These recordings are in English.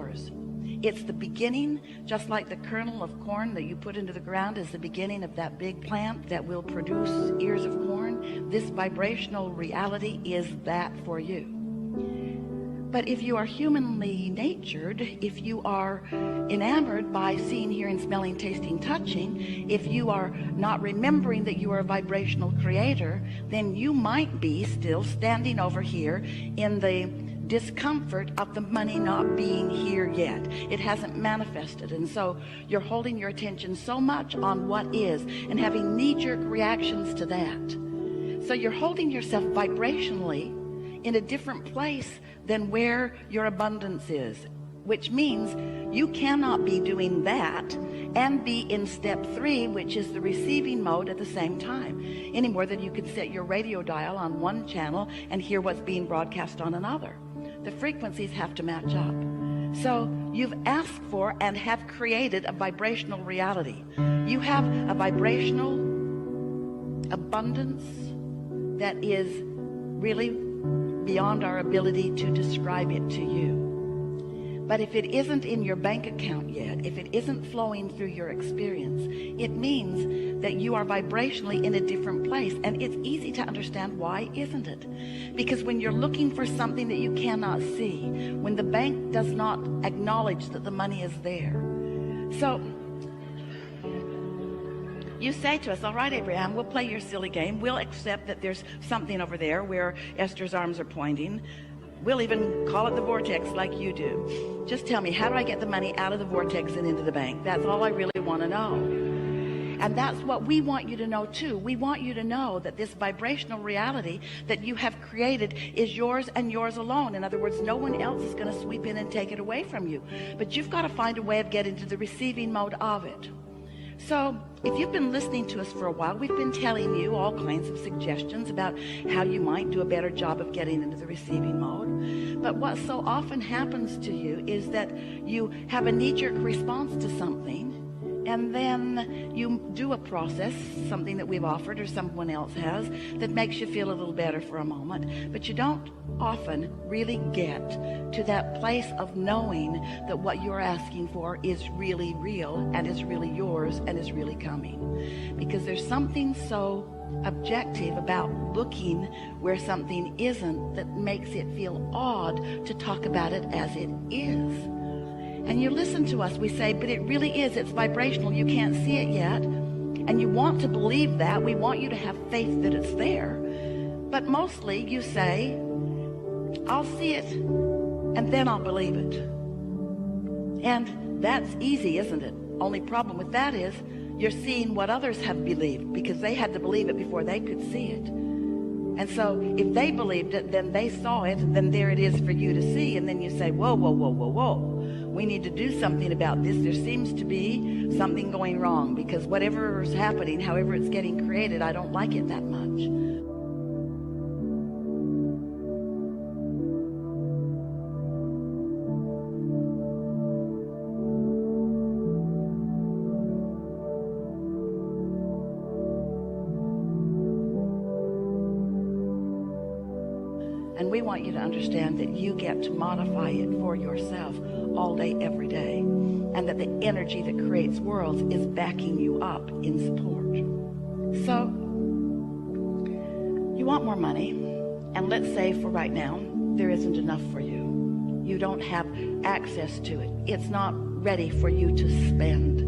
yours. It's the beginning, just like the kernel of corn that you put into the ground is the beginning of that big plant that will produce ears of corn. This vibrational reality is that for you. But if you are humanly natured, if you are enamored by seeing, hearing, smelling, tasting, touching, if you are not remembering that you are a vibrational creator, then you might be still standing over here in the discomfort of the money not being here yet. It hasn't manifested, and so you're holding your attention so much on what is and having knee-jerk reactions to that. So you're holding yourself vibrationally in a different place than where your abundance is, which means you cannot be doing that and be in step 3, which is the receiving mode, at the same time, any more than you could set your radio dial on one channel and hear what's being broadcast on another. The frequencies have to match up. So you've asked for and have created a vibrational reality. You have a vibrational abundance that is really beyond our ability to describe it to you. But if it isn't in your bank account yet, if it isn't flowing through your experience, it means that you are vibrationally in a different place. And it's easy to understand why, isn't it? Because when you're looking for something that you cannot see, when the bank does not acknowledge that the money is there. So you say to us, all right, Abraham, we'll play your silly game. We'll accept that there's something over there where Esther's arms are pointing. We'll even call it the vortex like you do. Just tell me, how do I get the money out of the vortex and into the bank? That's all I really want to know. And that's what we want you to know too. We want you to know that this vibrational reality that you have created is yours and yours alone. In other words, no one else is going to sweep in and take it away from you. But you've got to find a way of getting to the receiving mode of it. So if you've been listening to us for a while, we've been telling you all kinds of suggestions about how you might do a better job of getting into the receiving mode. But what so often happens to you is that you have a knee-jerk response to something, and then you do a process, something that we've offered or someone else has, that makes you feel a little better for a moment. But you don't often really get to that place of knowing that what you're asking for is really real and is really yours and is really coming. Because there's something so objective about looking where something isn't that makes it feel odd to talk about it as it is. And you listen to us, we say, but it really is, it's vibrational, you can't see it yet. And you want to believe that, we want you to have faith that it's there. But mostly you say, I'll see it and then I'll believe it. And that's easy, isn't it? Only problem with that is you're seeing what others have believed, because they had to believe it before they could see it. And so if they believed it, then they saw it, then there it is for you to see. And then you say, whoa, whoa, whoa, whoa, whoa. We need to do something about this. There seems to be something going wrong, because whatever is happening, however it's getting created, I don't like it that much. And we want you to understand that you get to modify it for yourself all day, every day. And that the energy that creates worlds is backing you up in support. So, you want more money. And let's say for right now, there isn't enough for you. You don't have access to it. It's not ready for you to spend.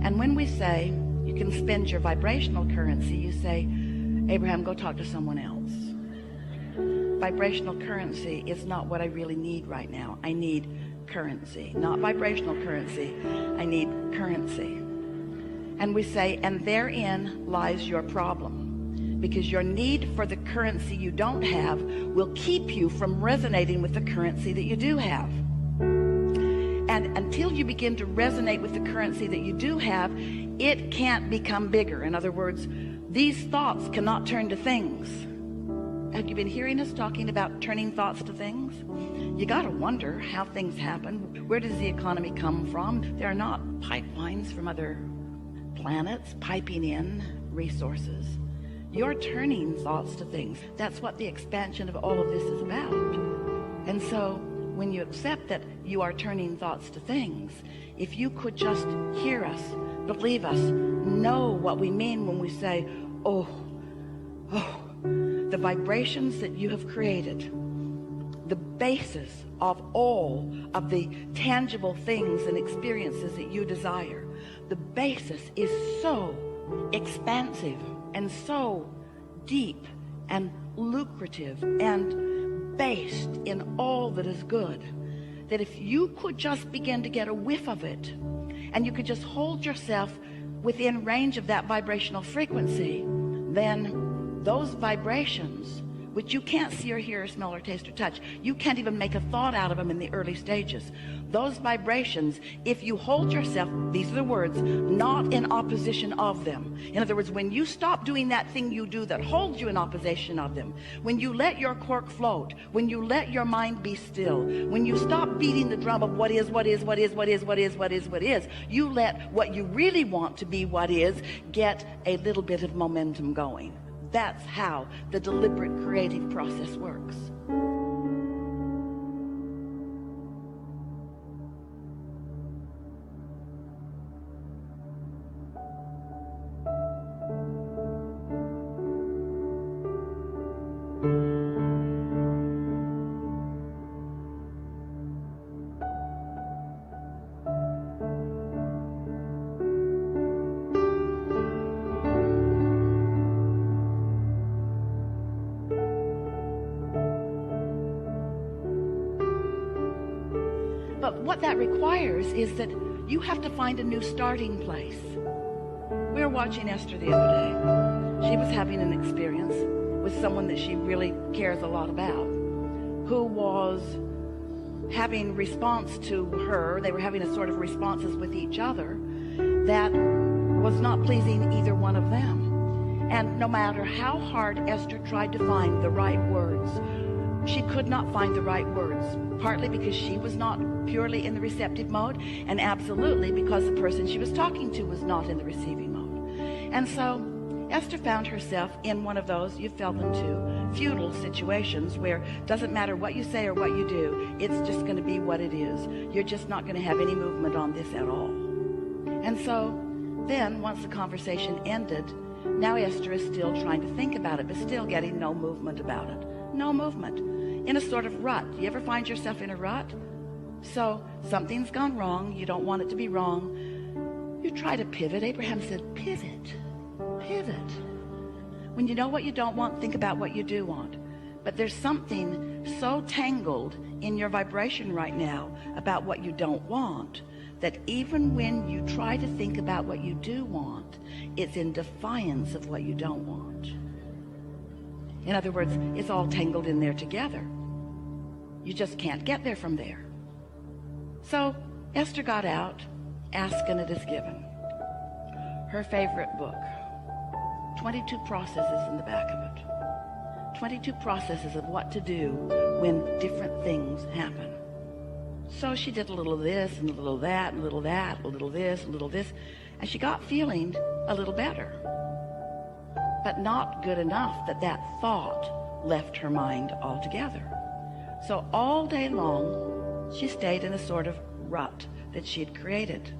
And when we say you can spend your vibrational currency, you say, Abraham, go talk to someone else. Vibrational currency is not what I really need right now. I need currency, not vibrational currency. I need currency. And we say, and therein lies your problem, because your need for the currency you don't have will keep you from resonating with the currency that you do have. And until you begin to resonate with the currency that you do have, it can't become bigger. In other words, these thoughts cannot turn to things. Have you been hearing us talking about turning thoughts to things? You got to wonder how things happen. Where does the economy come from? There are not pipelines from other planets piping in resources. You're turning thoughts to things. That's what the expansion of all of this is about. And so when you accept that you are turning thoughts to things, if you could just hear us, believe us, know what we mean when we say, oh, the vibrations that you have created, the basis of all of the tangible things and experiences that you desire, the basis is so expansive and so deep and lucrative and based in all that is good, that if you could just begin to get a whiff of it, and you could just hold yourself within range of that vibrational frequency, then those vibrations, which you can't see or hear or smell or taste or touch, you can't even make a thought out of them in the early stages. Those vibrations, if you hold yourself, these are the words, not in opposition of them. In other words, when you stop doing that thing you do that holds you in opposition of them, when you let your cork float, when you let your mind be still, when you stop beating the drum of what is, you let what you really want to be what is get a little bit of momentum going. That's how the deliberate creative process works. But what that requires is that you have to find a new starting place. We were watching Esther the other day. She was having an experience with someone that she really cares a lot about, who was having response to her. They were having a sort of responses with each other that was not pleasing either one of them. And no matter how hard Esther tried to find the right words, she could not find the right words, partly because she was not purely in the receptive mode, and absolutely because the person she was talking to was not in the receiving mode. And so Esther found herself in one of those, you fell into, feudal situations where it doesn't matter what you say or what you do, it's just going to be what it is. You're just not going to have any movement on this at all. And so then, once the conversation ended, now Esther is still trying to think about it, but still getting no movement about it. No movement. In a sort of rut. You ever find yourself in a rut? So something's gone wrong. You don't want it to be wrong. You try to pivot. Abraham said, pivot. Pivot. When you know what you don't want, think about what you do want. But there's something so tangled in your vibration right now about what you don't want, that even when you try to think about what you do want, it's in defiance of what you don't want. In other words, it's all tangled in there together. You just can't get there from there. So Esther got out, Ask and It Is Given. Her favorite book. 22 processes in the back of it. 22 processes of what to do when different things happen. So she did a little of this and a little of that and a little of that, a little this, a little this, and she got feeling a little better. But not good enough that that thought left her mind altogether. So all day long, she stayed in a sort of rut that she had created.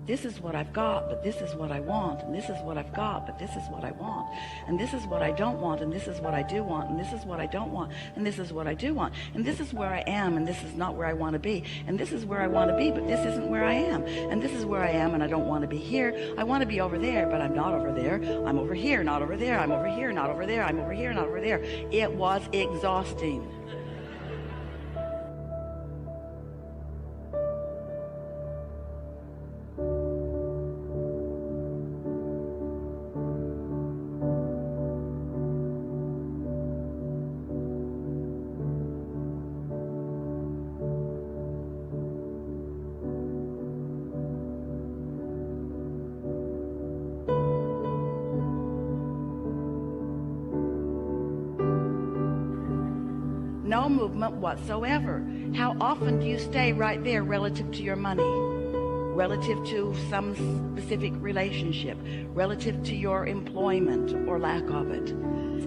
This is what I've got, but this is what I want, and this is what I've got, but this is what I want, and this is what I don't want, and this is what I do want, and this is what I don't want, and this is what I do want, and this is where I am, and this is not where I want to be, and this is where I want to be, but this isn't where I am, and this is where I am, and I don't want to be here. I want to be over there, but I'm not over there. I'm over here, not over there. I'm over here, not over there. I'm over here, not over there. It was exhausting. No movement whatsoever. How often do you stay right there relative to your money, relative to some specific relationship, relative to your employment or lack of it?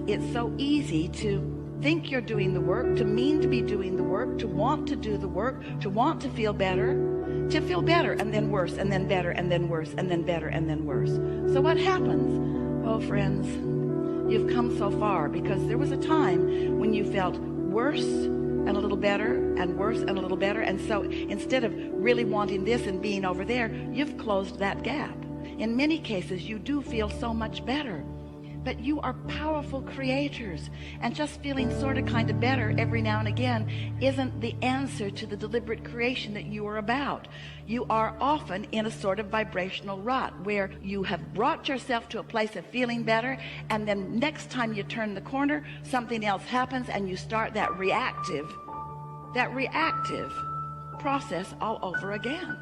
It's so easy to think you're doing the work, to mean to be doing the work, to want to do the work, to want to feel better, and then worse, and then better, and then worse, and then better, and then worse. So what happens? Oh, friends, you've come so far because there was a time when you felt worse and a little better and worse and a little better. And so instead of really wanting this and being over there, you've closed that gap. In many cases, you do feel so much better. But you are powerful creators, and just feeling sort of kind of better every now and again isn't the answer to the deliberate creation that you are about. You are often in a sort of vibrational rut where you have brought yourself to a place of feeling better, and then next time you turn the corner, something else happens and you start that reactive process all over again.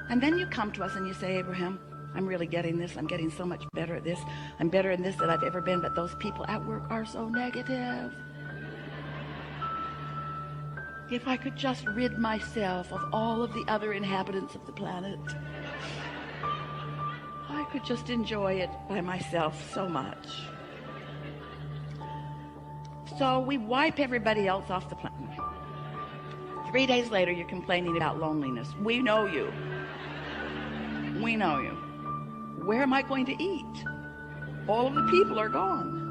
And then you come to us and you say, Abraham, I'm really getting this. I'm getting so much better at this. I'm better in this than I've ever been, but those people at work are so negative. If I could just rid myself of all of the other inhabitants of the planet, I could just enjoy it by myself so much. So we wipe everybody else off the planet. 3 days later, you're complaining about loneliness. We know you. We know you. Where am I going to eat? All of the people are gone.